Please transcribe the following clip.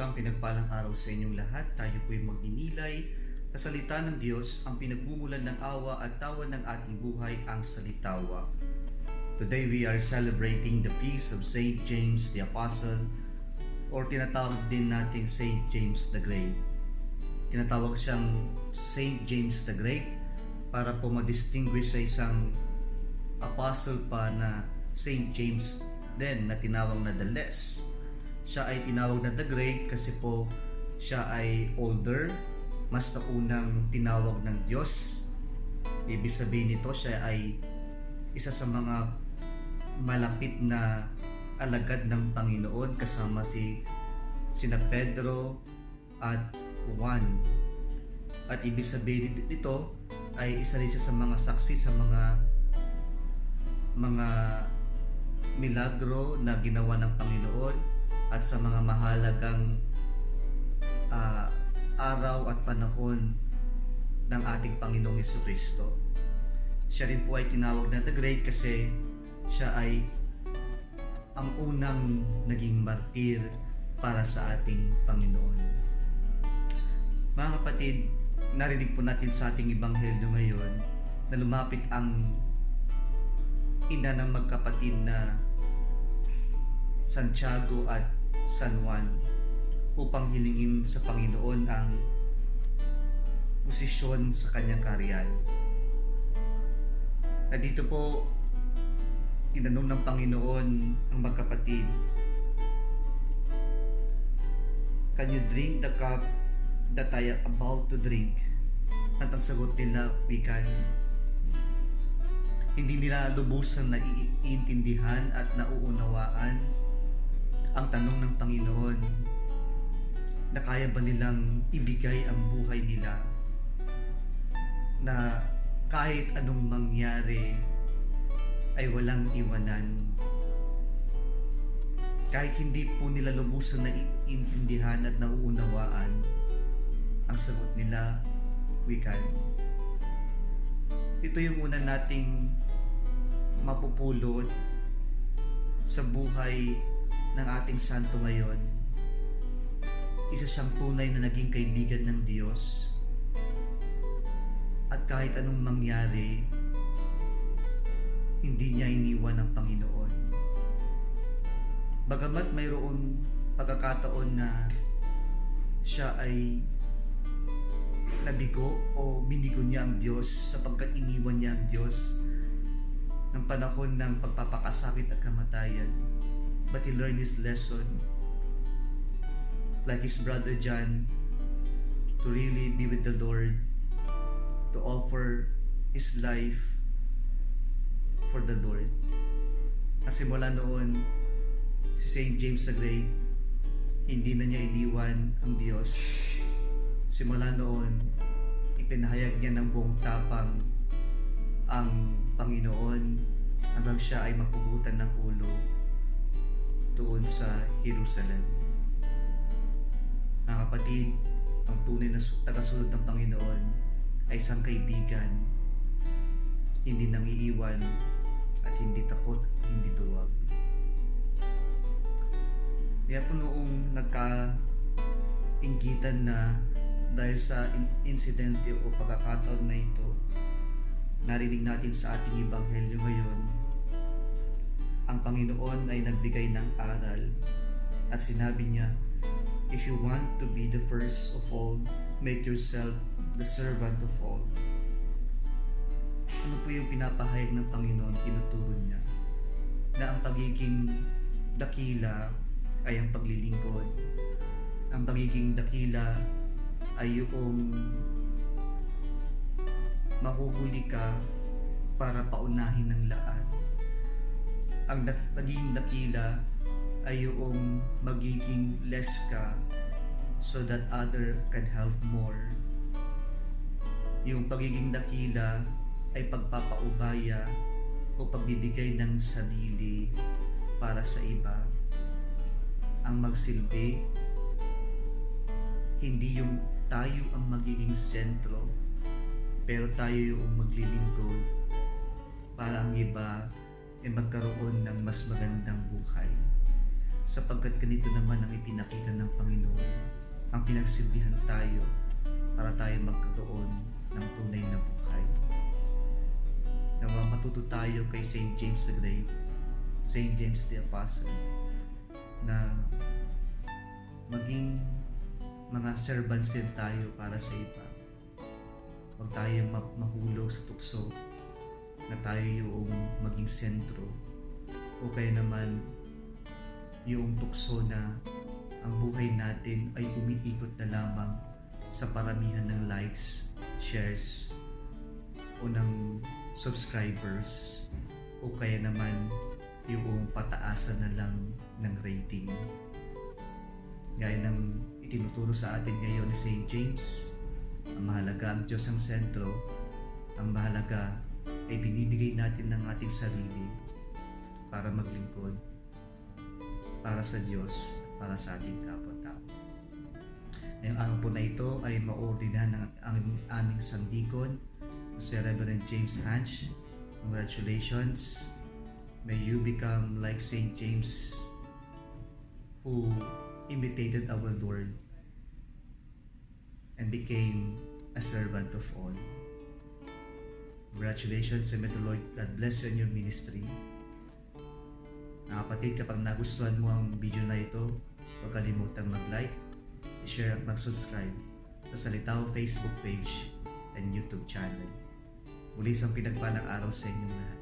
Isang pinagpalang araw sa inyong lahat. Tayo po'y magninilay sa salita ng Diyos, ang pinagmumulan ng awa at tawa ng ating buhay, ang salitawa. Today we are celebrating the feast of Saint James the Apostle, or tinatawag din natin Saint James the Great. Tinatawag siyang Saint James the Great para po ma-distinguish sa isang apostle pa na Saint James din na tinawag na the Less. Siya ay tinawag na the Great kasi po siya ay older, mas naunang tinawag ng Diyos. Ibig sabihin nito, siya ay isa sa mga malapit na alagad ng Panginoon kasama sina Pedro at Juan. At ibig sabihin nito ay isa rin siya sa mga saksi sa mga milagro na ginawa ng Panginoon at sa mga mahalagang araw at panahon ng ating Panginoong Jesucristo. Siya rin po ay tinawag na the Great kasi siya ay ang unang naging martir para sa ating Panginoon. Mga kapatid, narinig po natin sa ating ebanghelyo ngayon na lumapit ang ina ng magkapatid na Santiago at San Juan upang hilingin sa Panginoon ang posisyon sa kanyang kaharian. Na dito po, tinanong ng Panginoon ang magkapatid, "Can you drink the cup that I am about to drink?" At ang sagot nila, "We can." Hindi nila lubusan na iintindihan at nauunawaan ang tanong ng Panginoon na kaya ba nilang ibigay ang buhay nila, na kahit anong mangyari ay walang iwanan. Kahit hindi po nila lubusan na iintindihan at nauunawaan, ang sagot nila, "We can." Ito yung una nating mapupulot sa buhay ng ating santo ngayon. Isa siyang tunay na naging kaibigan ng Diyos, at kahit anong mangyari, hindi niya iniwan ang Panginoon. Bagamat mayroon pagkakataon na siya ay nabigo o binigo niya ang Diyos sapagkat iniwan niya ang Diyos ng panahon ng pagpapakasakit at kamatayan, but he learned his lesson, like his brother John, to really be with the Lord, to offer his life for the Lord. Kasi mula noon, si Saint James the Great, hindi na niya iniwan ang Diyos. Simula noon, ipinahayag niya ng buong tapang ang Panginoon hanggang siya ay mapugutan ng ulo doon sa Jerusalem. Mga kapatid, ang tunay na tagasunod ng Panginoon ay isang kaibigan, hindi nangiiwan at hindi takot, hindi duwag. Kaya po noong nagkainggitan na dahil sa insidente o pagkakataon na ito, narinig natin sa ating ebanghelyo ngayon, ang Panginoon ay nagbigay ng aral at sinabi niya, "If you want to be the first of all, make yourself the servant of all." Ano po yung pinapahayag ng Panginoon? Tinuturo niya na ang pagiging dakila ay ang paglilingkod. Ang pagiging dakila ay yung mahuhuli ka para paunahin ng lahat. Ang pagiging dakila ay yung magiging less ka so that other can help more. Yung pagiging dakila ay pagpapaubaya o pagbibigay ng sarili para sa iba. Ang magsilbi, hindi yung tayo ang magiging sentro, pero tayo yung maglilingkod para ang iba ay magkaroon ng mas magandang buhay. sapagkat ganito naman ang ipinakita ng Panginoon, ang pinagsilbihan tayo para tayo magkaroon ng tunay na buhay. Nawa matuto tayo kay St. James the Great, St. James the Apostle, na maging mga servants din tayo para sa iba. Huwag tayo mahulog sa tukso na tayo yung maging sentro, o kaya naman yung tukso na ang buhay natin ay umiikot na lamang sa paramihan ng likes, shares, o ng subscribers, o kaya naman yung pataasan na lang ng rating. Gaya ng itinuturo sa atin ngayon ni St. James, ang mahalaga ang Diyos ang sentro, ang mahalaga ay binibigay natin ng ating sarili para maglingkod para sa Diyos, para sa ating kapwa-tao. Ngayong araw po na ito ay maordinahan ng aming sangdikon, si Reverend James Hanch. Congratulations! May you become like St. James, who imitated our Lord and became a servant of all. Congratulations, and may the Lord God bless you in your ministry. Mga kapatid, kapag nagustuhan mo ang video na ito, huwag kalimutang mag-like, i-share at mag-subscribe sa Salitao Facebook page and YouTube channel. Muli isang pinagpalang araw sa inyong lahat.